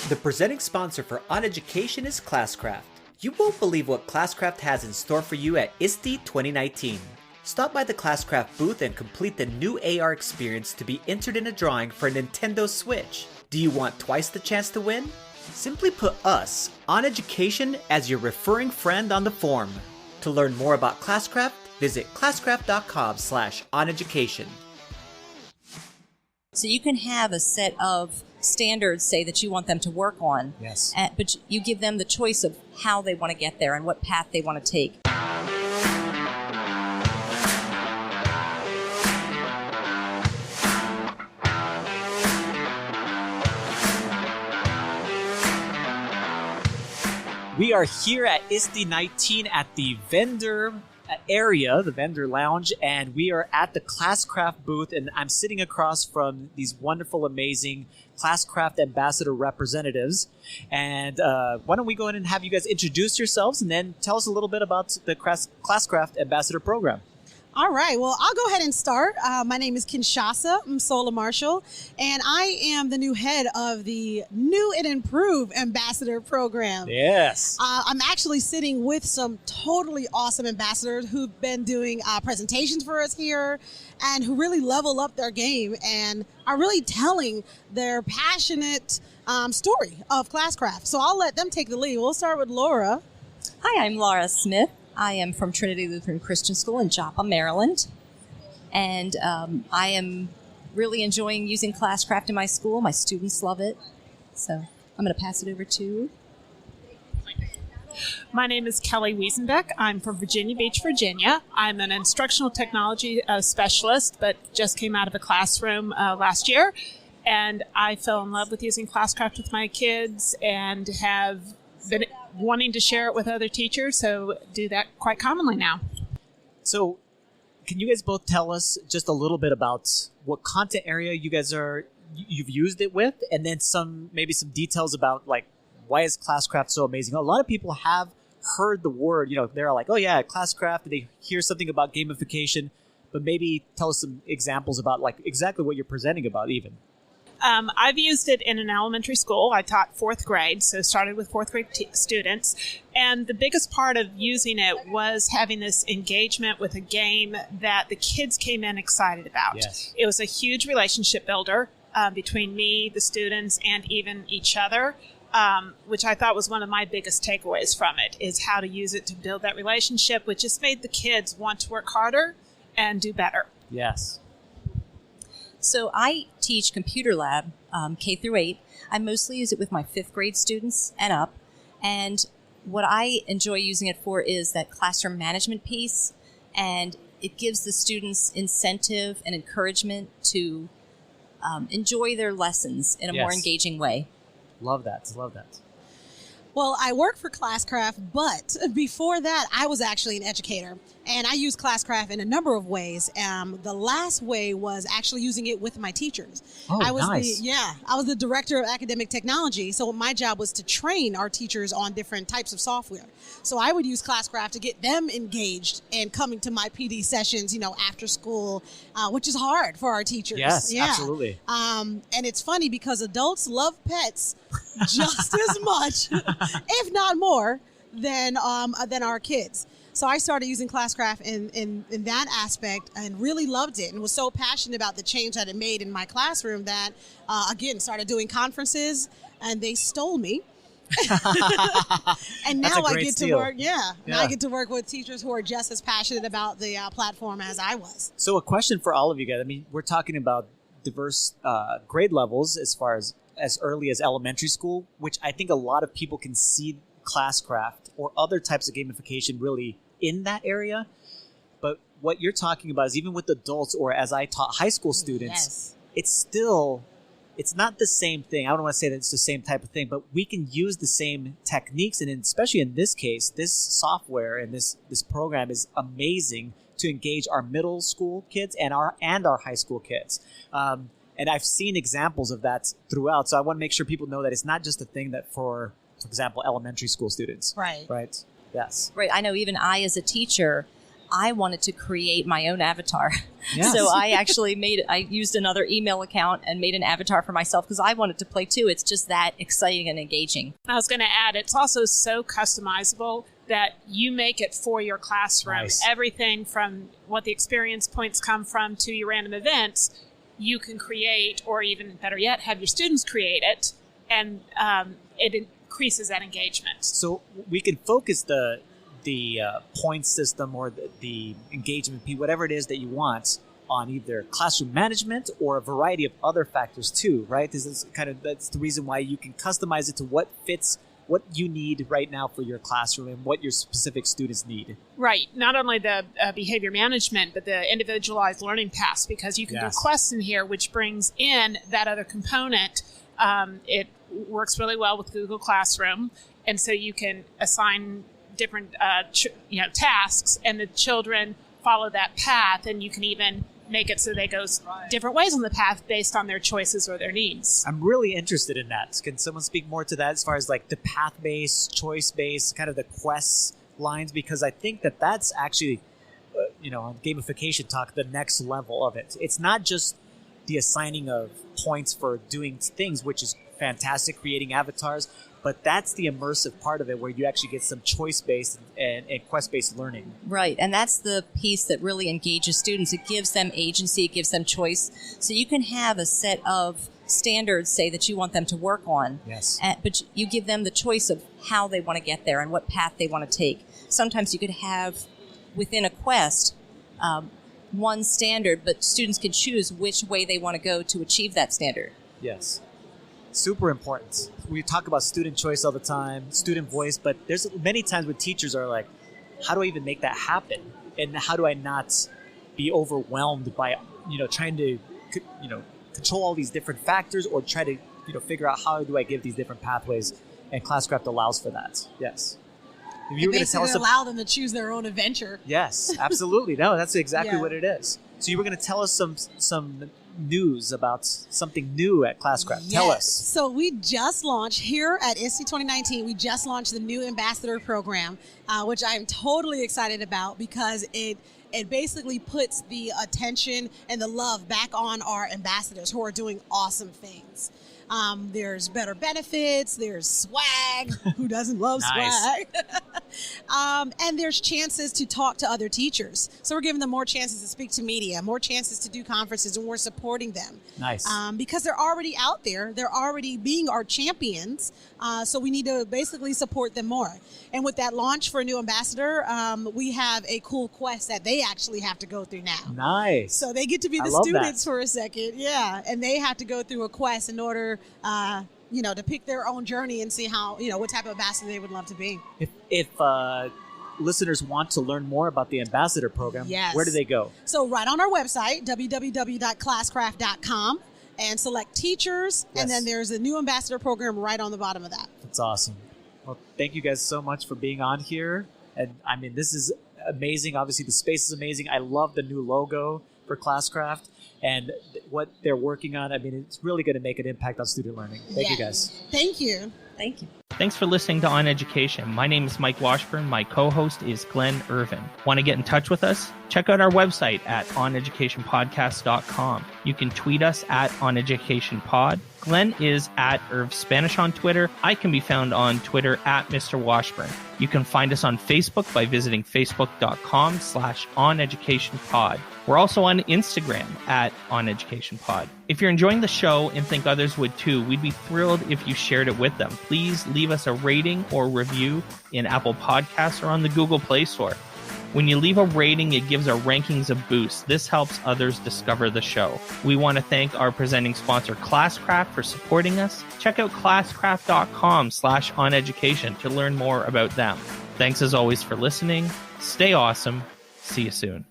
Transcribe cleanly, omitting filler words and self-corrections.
The presenting sponsor for OnEducation is Classcraft. You won't believe what Classcraft has in store for you at ISTE 2019. Stop by the Classcraft booth and complete the new AR experience to be entered in a drawing for a Nintendo Switch. Do you want twice the chance to win? Simply put us, OnEducation, as your referring friend on the form. To learn more about Classcraft, visit classcraft.com/OnEducation. So you can have a set of standards, say, that you want them to work on. Yes. But you give them the choice of how they want to get there and what path they want to take. We are here at ISTE 19 at the vendor area, the vendor lounge, and we are at the Classcraft booth, and I'm sitting across from these wonderful, amazing Classcraft ambassador representatives. And why don't we go ahead and have you guys introduce yourselves and then tell us a little bit about the Classcraft ambassador program. All right. Well, I'll go ahead and start. My name is Kinshasa Msola Marshall, and I am the new head of the new and improved ambassador program. Yes. I'm actually sitting with some totally awesome ambassadors who've been doing presentations for us here and who really level up their game and are really telling their passionate story of Classcraft. So I'll let them take the lead. We'll start with Laura. Hi, I'm Laura Smith. I am from Trinity Lutheran Christian School in Joppa, Maryland. And I am really enjoying using Classcraft in my school. My students love it. So I'm going to pass it over to... My name is Kelly Wiesenbeck. I'm from Virginia Beach, Virginia. I'm an instructional technology specialist, but just came out of a classroom last year. And I fell in love with using Classcraft with my kids and have been wanting to share it with other teachers, so do that quite commonly now. So can you guys both tell us just a little bit about what content area you've used it with, and then maybe some details about like why is Classcraft so amazing? A lot of people have heard the word, they're like, oh yeah, Classcraft, and they hear something about gamification, but maybe tell us some examples about like exactly what you're presenting about even. I've used it in an elementary school. I taught fourth grade, so started with fourth grade students. And the biggest part of using it was having this engagement with a game that the kids came in excited about. Yes. It was a huge relationship builder between me, the students, and even each other, which I thought was one of my biggest takeaways from it, is how to use it to build that relationship, which just made the kids want to work harder and do better. Yes. So I teach computer lab, K through 8. I mostly use it with my fifth grade students and up. And what I enjoy using it for is that classroom management piece. And it gives the students incentive and encouragement to enjoy their lessons in a more engaging way. Love that. Love that. Well, I work for Classcraft, but before that, I was actually an educator, and I use Classcraft in a number of ways. The last way was actually using it with my teachers. Oh, I was nice. I was the director of academic technology, so my job was to train our teachers on different types of software. So I would use Classcraft to get them engaged and coming to my PD sessions, after school, which is hard for our teachers. Yes, absolutely. And it's funny because adults love pets just as much, if not more, than our kids. So I started using Classcraft in that aspect and really loved it and was so passionate about the change that it made in my classroom that, again, started doing conferences and they stole me. And now I get to work. Now I get to work with teachers who are just as passionate about the platform as I was. So a question for all of you guys. I mean, we're talking about diverse grade levels as far as early as elementary school, which I think a lot of people can see Classcraft or other types of gamification really in that area. But what you're talking about is even with adults, or as I taught high school students, it's not the same thing. I don't want to say that it's the same type of thing, but we can use the same techniques. And especially in this case, this software and this program is amazing to engage our middle school kids and our high school kids. And I've seen examples of that throughout. So I want to make sure people know that it's not just a thing that for example, elementary school students. Right. Right. Yes. Right. I know even I, as a teacher, I wanted to create my own avatar. Yes. So I used another email account and made an avatar for myself because I wanted to play too. It's just that exciting and engaging. I was going to add, it's also so customizable that you make it for your classroom. Nice. Everything from what the experience points come from to your random events, you can create, or even better yet, have your students create it, and it increases that engagement. So we can focus the point system or the engagement, whatever it is that you want, on either classroom management or a variety of other factors too, right? That's the reason why you can customize it to what fits what you need right now for your classroom and what your specific students need. Right. Not only the behavior management, but the individualized learning paths, because you can do quests in here, which brings in that other component. It works really well with Google Classroom, and so you can assign different tasks, and the children follow that path, and you can even make it so they go different ways on the path based on their choices or their needs. I'm really interested in that. Can someone speak more to that as far as like the path-based, choice-based, kind of the quests lines? Because I think that's actually, on gamification talk, the next level of it. It's not just the assigning of points for doing things, which is fantastic, creating avatars, but that's the immersive part of it where you actually get some choice-based and quest-based learning. Right, and that's the piece that really engages students. It gives them agency, it gives them choice. So you can have a set of standards, say, that you want them to work on, yes, but you give them the choice of how they want to get there and what path they want to take. Sometimes you could have, within a quest, one standard, but students can choose which way they want to go to achieve that standard. Yes. Super important. We talk about student choice all the time, student voice, but there's many times when teachers are like, how do I even make that happen? And how do I not be overwhelmed by, trying to, control all these different factors, or try to, figure out how do I give these different pathways? And Classcraft allows for that. Yes. If you were going to tell us allow them to choose their own adventure. Yes, absolutely. No, that's exactly what it is. So you were going to tell us some news about something new at Classcraft. Yes. Tell us. So we just launched here at ISTE 2019. We just launched the new ambassador program, which I'm totally excited about because it basically puts the attention and the love back on our ambassadors who are doing awesome things. There's better benefits, there's swag, who doesn't love swag? And there's chances to talk to other teachers. So we're giving them more chances to speak to media, more chances to do conferences, and we're supporting them. Nice. Because they're already out there, they're already being our champions, so we need to basically support them more. And with that launch for a new ambassador, we have a cool quest that they actually have to go through now. Nice. So they get to be the students for a second, and they have to go through a quest in order to pick their own journey and see how, what type of ambassador they would love to be. If listeners want to learn more about the ambassador program, where do they go? So right on our website, www.classcraft.com, and select teachers, and then there's a new ambassador program right on the bottom of that. That's awesome. Well, thank you guys so much for being on here. And I mean, this is amazing. Obviously, the space is amazing. I love the new logo for Classcraft and what they're working on. I mean, it's really going to make an impact on student learning. Thank you guys. Thank you. Thank you. Thanks for listening to On Education. My name is Mike Washburn. My co-host is Glen Irvin. Want to get in touch with us? Check out our website at OnEducationPodcast.com. You can tweet us at OnEducationPod. Glen is at Irv Spanish on Twitter. I can be found on Twitter at Mr. Washburn. You can find us on Facebook by visiting facebook.com/OnEducationPod. We're also on Instagram at OnEducationPod. If you're enjoying the show and think others would too, we'd be thrilled if you shared it with them. Please leave us a rating or review in Apple Podcasts or on the Google Play Store. When you leave a rating, it gives our rankings a boost. This helps others discover the show. We want to thank our presenting sponsor, Classcraft, for supporting us. Check out classcraft.com/OnEducation to learn more about them. Thanks as always for listening. Stay awesome. See you soon.